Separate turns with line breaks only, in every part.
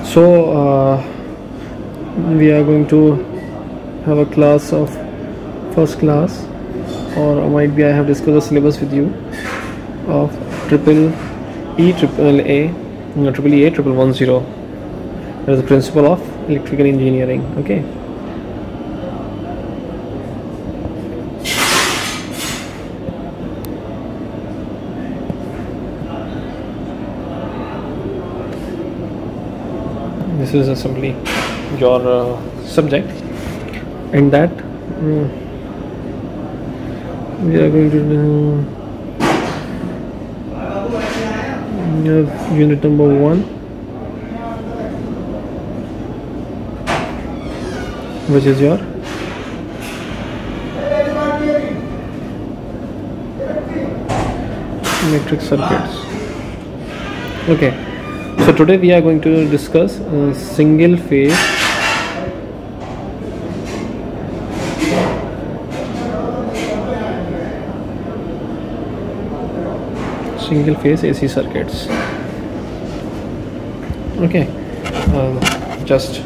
So we are going to have a class of first class, or might be I have discussed the syllabus with you of triple E triple A, no, triple EA 1110. That is the principle of electrical engineering. Okay. This is simply your subject, and that we are going to unit number 1, which is your electric circuits. Okay, so today we are going to discuss single phase AC circuits. Okay, just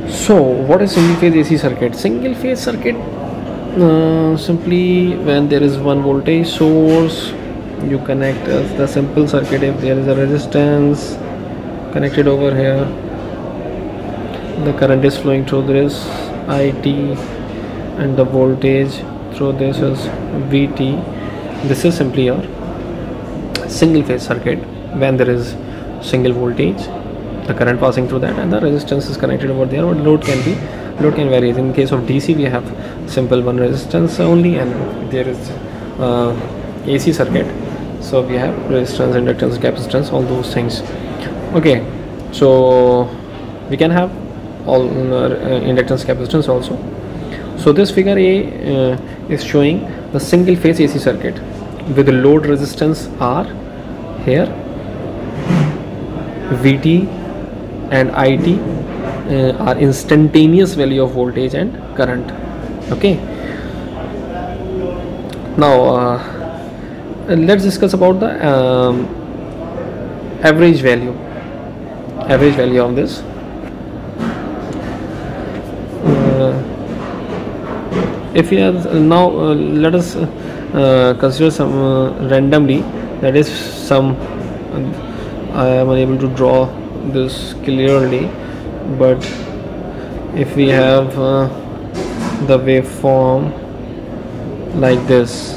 so what is single phase AC circuit? Single phase circuit, simply when there is one voltage source, you connect the simple circuit. If there is a resistance connected over here, the current is flowing through this IT, and the voltage through this is VT. This is simply your single phase circuit when there is single voltage, the current passing through that, and the resistance is connected over there. Or load can vary. In case of DC, we have simple one resistance only, and there is AC circuit, so we have resistance, inductance, capacitance, all those things. Okay, so we can have all inductance, capacitance also. So this figure A is showing the single phase AC circuit with the load resistance R here, VT and IT are instantaneous value of voltage and current. Okay, now let's discuss about the average value of this. If we are now let us consider some randomly, that is some I am unable to draw this clearly, but if we have the waveform like this,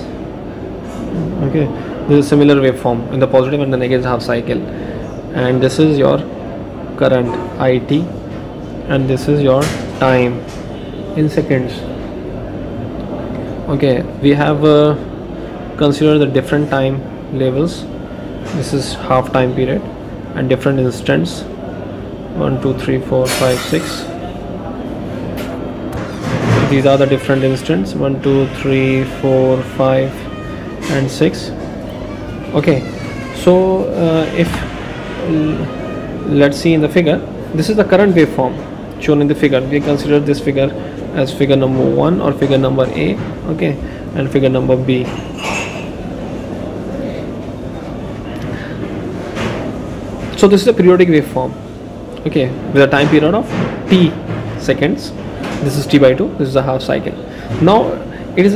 okay, this is similar waveform in the positive and the negative half cycle, and this is your current IT, and this is your time in seconds. Okay, we have considered the different time levels. This is half time period and different instants, 1 2 3 4 5 6. These are the different instants, 1 2 3 4 5 and 6. Okay, so if let's see in the figure, this is the current waveform shown in the figure. We consider this figure as figure number 1 or figure number A, okay, and figure number B. So this is a periodic waveform, okay, with a time period of T seconds. This is T by 2. This is a half cycle. Now it is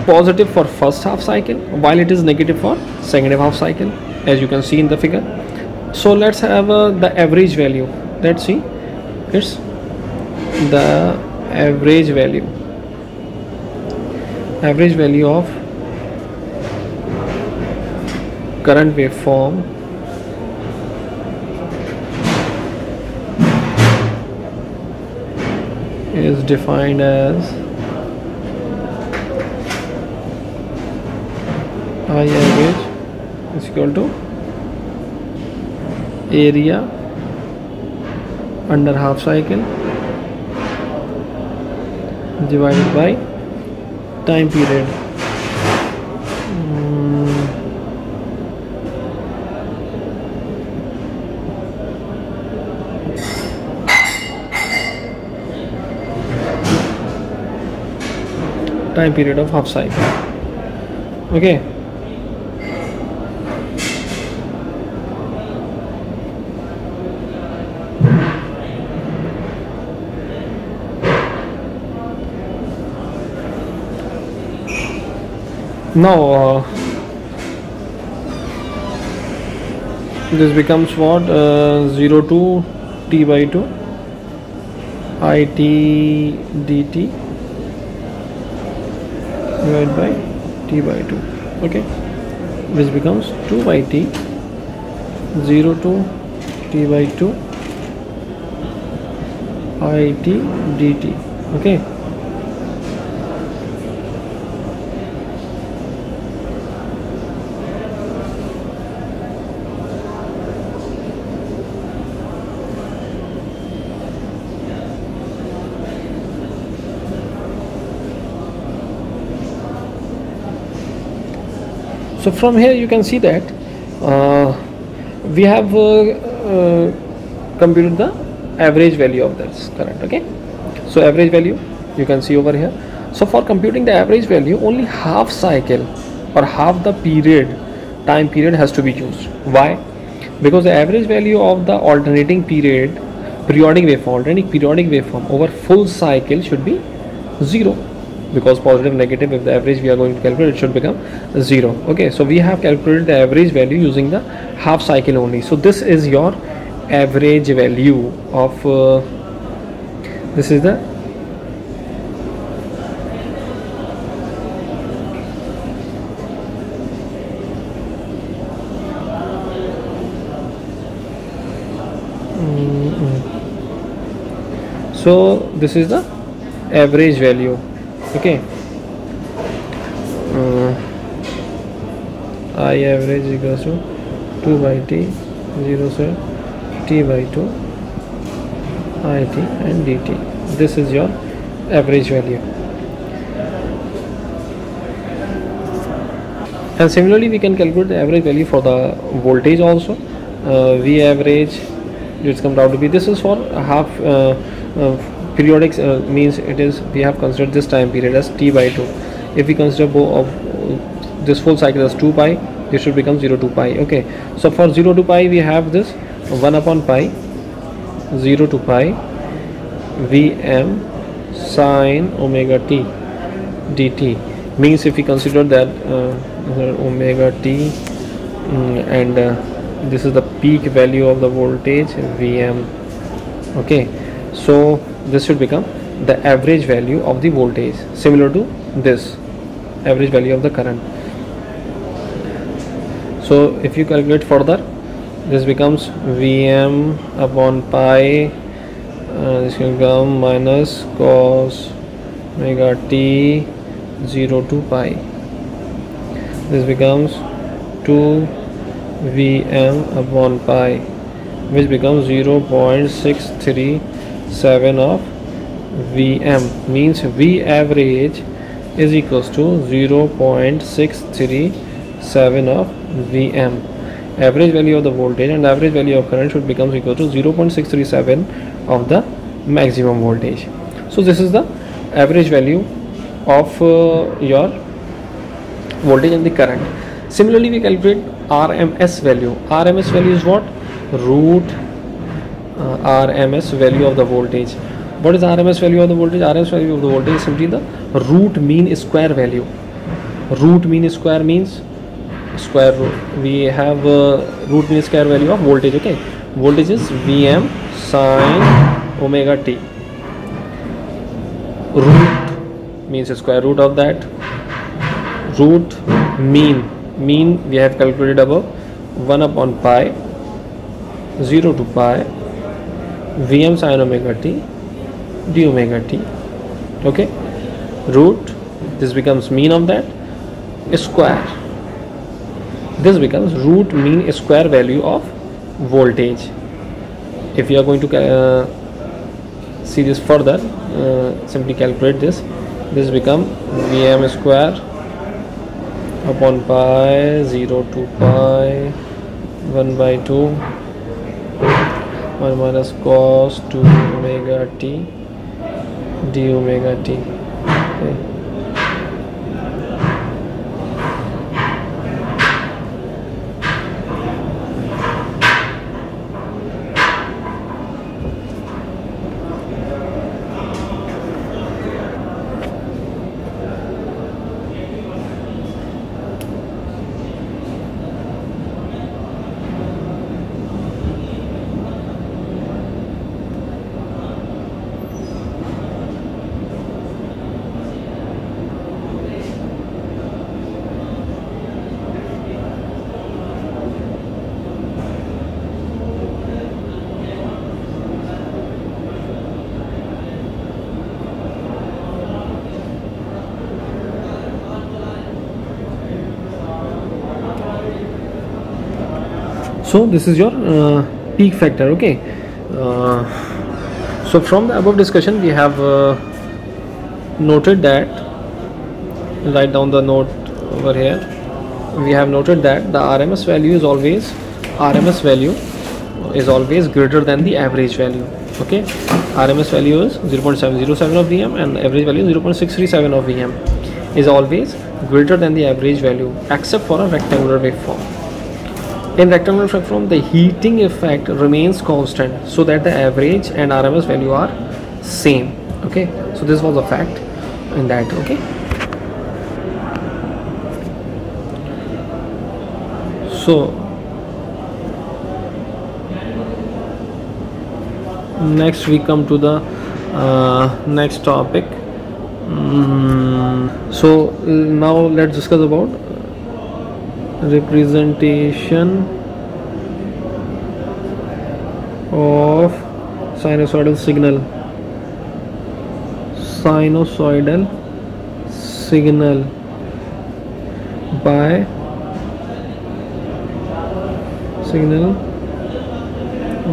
positive for first half cycle, while it is negative for second half cycle, as you can see in the figure. So let's have the average value. Let's see, it's the average value of current waveform is defined as I average is equal to area under half cycle divided by time period. Time period of half cycle. Okay, Now this becomes what, 0 to t by 2 it dt divided by t by 2, okay, which becomes 2 by t 0 to t by 2 it dt, okay. So from here you can see that we have computed the average value of this current, okay. So average value you can see over here. So for computing the average value, only half cycle or half the time period has to be used. Why? Because the average value of the alternating periodic waveform over full cycle should be 0, because positive negative, if the average we are going to calculate, it should become 0, okay. So we have calculated the average value using the half cycle only. So this is your average value of this is the so this is the average value, okay. I average equals to 2 by t 0 to t by 2 it and dt. This is your average value. And similarly we can calculate the average value for the voltage also. V average, it's come down to be, this is for half periodic, means it is, we have considered this time period as t by 2. If we consider both of this full cycle as 2 pi, this should become 0 to pi, okay. So for 0 to pi we have this 1 upon pi 0 to pi Vm sine omega t dt, means if we consider that omega t and this is the peak value of the voltage Vm, okay. So this should become the average value of the voltage, similar to this average value of the current. So if you calculate further, this becomes Vm upon pi, this will become minus cos omega t 0 to pi. This becomes 2 Vm upon pi, which becomes 0.637 of Vm, means V average is equals to 0.637 of Vm. Average value of the voltage and average value of current should become equal to 0.637 of the maximum voltage. So this is the average value of your voltage and the current. Similarly we calculate RMS value. RMS value is what? Root RMS value of the voltage. What is RMS value of the voltage? RMS value of the voltage is simply the root mean square value. Root mean square means square root. We have root mean square value of voltage, okay. Voltage is Vm sine omega t. Root means square root of that. Root mean we have calculated above, 1 upon pi 0 to pi Vm sine omega t d omega t, okay. Root, this becomes mean of that, square, this becomes root mean square value of voltage. If you are going to see this further, simply calculate this. This become Vm square upon pi 0 to pi 1 by 2 1 minus cos 2 omega t d omega t, okay. So this is your peak factor. Okay, so from the above discussion we have noted that, write down the note over here, we have noted that the RMS value is always greater than the average value. Okay, RMS value is 0.707 of Vm and average value is 0.637 of Vm, is always greater than the average value except for a rectangular waveform. In rectangular waveform, the heating effect remains constant so that the average and RMS value are same. Okay, so this was a fact in that. Okay, so next we come to the next topic. So now let's discuss about representation of sinusoidal signal.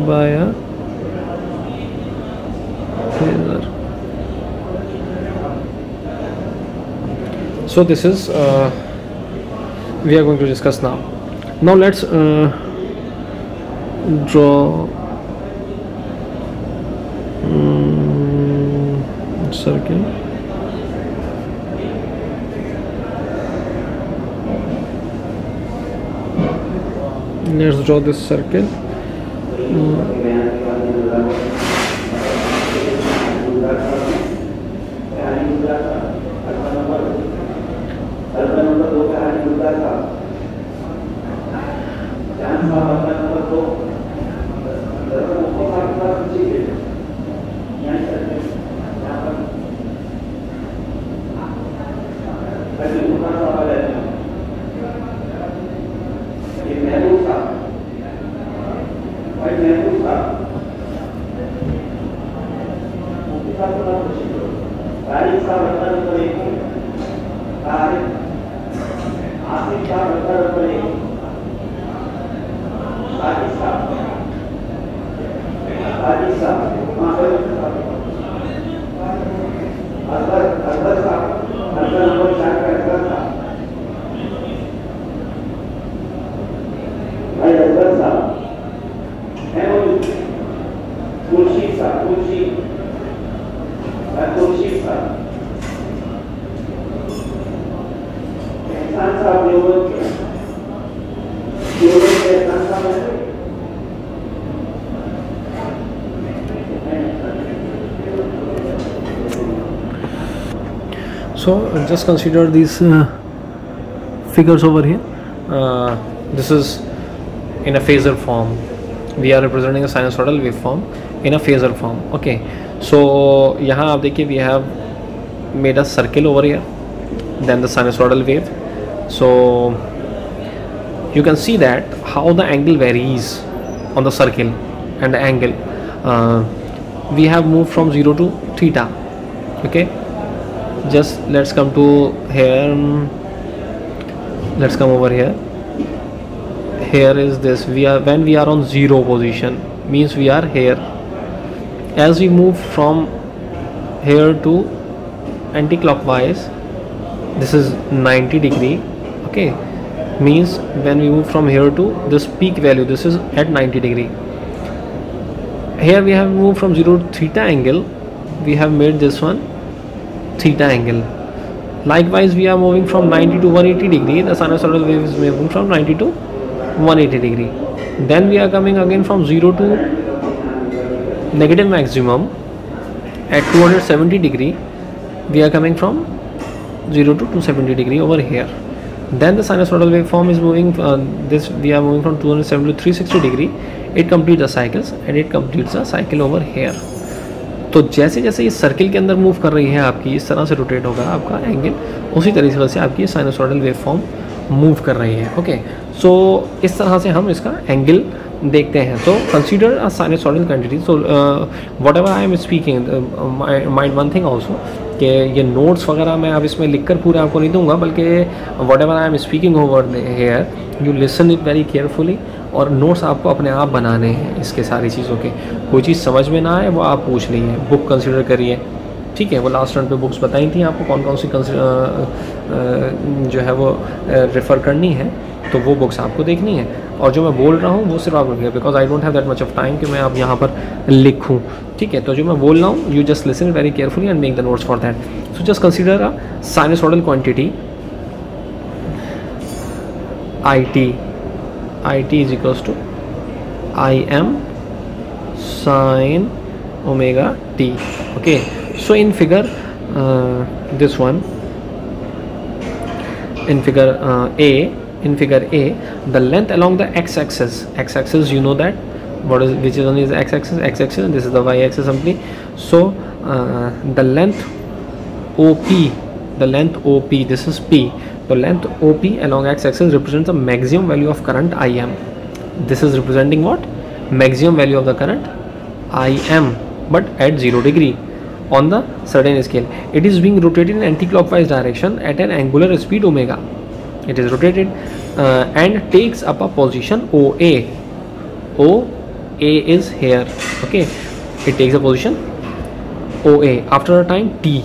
By a phasor. So this is we are going to discuss now. Now let's draw circle. Let's draw this circle. So just consider these figures over here. This is in a phasor form. We are representing a sinusoidal waveform in a phasor form. Okay, so यहाँ आप देखिए, we have made a circle over here, then the sinusoidal wave. So you can see that how the angle varies on the circle and the angle. We have moved from 0 to theta. Okay, just let's come to here. Let's come over here. Here is this. When we are on 0 position, means we are here. As we move from here to anti-clockwise, this is 90 degree. Okay, means when we move from here to this peak value, this is at 90 degree. Here we have moved from 0 to theta angle. We have made this one theta angle. Likewise, we are moving from 90 to 180 degree. The sinusoidal wave is moving from 90 to 180 degree. Then we are coming again from 0 to negative maximum at 270 degree. We are coming from 0 to 270 degree over here. Then the sinusoidal waveform is moving. We are moving from 270 to 360 degree. It completes the cycles and it completes the cycle over here. तो जैसे जैसे ये circle के अंदर move कर रही है आपकी, इस तरह से रोटेट होगा आपका एंगल, उसी तरीके से आपकी साइनसोइडल वेवफॉर्म मूव कर रही है. ओके, सो इस तरह से हम इसका एंगल देखते हैं. तो consider a sinusoidal quantity. So what ever I am speaking, mind one thing also कि ये नोट्स वगैरह मैं अब इसमें लिखकर पूरे आपको नहीं दूंगा, बल्कि what ever I am speaking over here, you listen it very carefully और नोट्स आपको अपने आप बनाने हैं इसके सारी चीज़ों के। कोई चीज़ समझ में ना आए वो आप पूछ लीजिए, बुक कंसिडर करिए, ठीक है। वो लास्ट रन पे बुक्स बताई थी आपको कौन कौन सी जो है वो रेफ़र करनी है, तो वो बुक्स आपको देखनी है। और जो मैं बोल रहा हूँ वो सिर्फ आपको, because I don't have that much of time कि मैं अब यहाँ पर लिखूँ, ठीक है। तो जो मैं बोल रहा हूँ you just listen very carefully and make the notes for that. So just consider a sinusoidal quantity IT is equals to Im sin omega t. Okay, so in figure this one, in figure A, the length along the x-axis, you know that what is, which is on is x-axis, and this is the y-axis simply. So the length OP, this is P. The length OP along x-axis represents the maximum value of current Im. This is representing what? Maximum value of the current Im, but at 0 degree on the certain scale. It is being rotated in anti-clockwise direction at an angular speed omega. It is rotated and takes up a position OA. OA is here. Okay, it takes a position OA after a time t,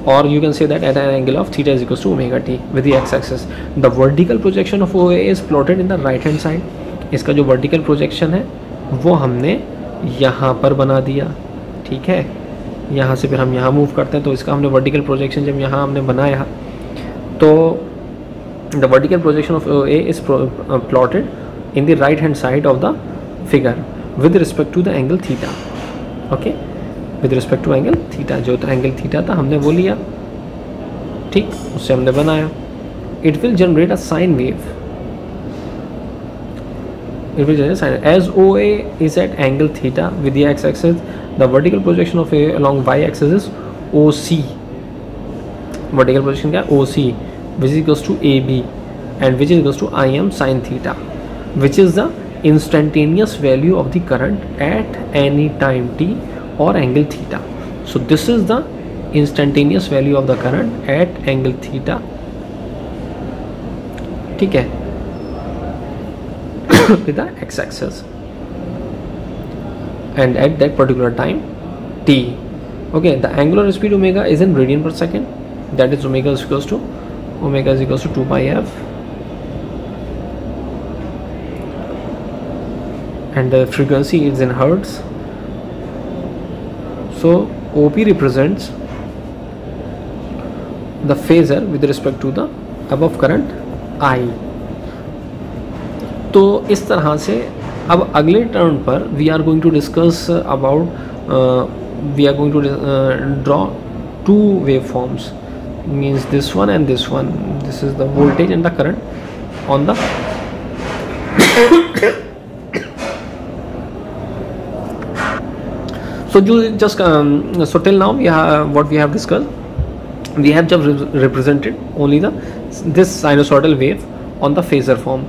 or you can say that at an angle of theta is equals to omega t with the x-axis. The vertical projection of OA is plotted in the right hand side. इसका जो vertical projection है वो हमने यहाँ पर बना दिया, ठीक है। यहाँ से फिर हम यहाँ मूव करते हैं, तो इसका हमने vertical projection जब यहाँ हमने बनाया तो the vertical projection of OA is plotted in the right hand side of the figure with respect to the angle theta. Okay, with respect to angle theta, जो तो angle theta था हमने वो लिया, ठीक, उससे हमने बनाया. It will generate a sine wave. It will generate sine. As OA is at angle theta with the x-axis, the vertical projection of A along y-axis is OC. Vertical projection क्या? OC, which is equals to AB, and which is equals to Im sine theta, which is the instantaneous value of the current at any time t or angle theta. So this is the instantaneous value of the current at angle theta, ठीक है, with the x-axis and at that particular time t. Okay, the angular speed omega is in radian per second, that is omega is equals to 2 pi f, and the frequency is in hertz. So OP represents the phasor with respect to the above current I. तो इस तरह से अब अगले turn पर we are going to discuss about, we are going to draw two wave forms, means this one and this one. This is the voltage and the current on the so just so till now we have what we have discussed. We have just represented only this sinusoidal wave on the phasor form.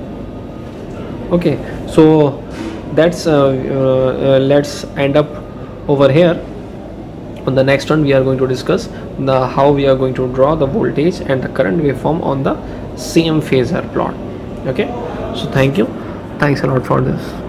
Okay, so that's let's end up over here. On the next one we are going to discuss how we are going to draw the voltage and the current waveform on the same phasor plot. Okay, so thank you, thanks a lot for this.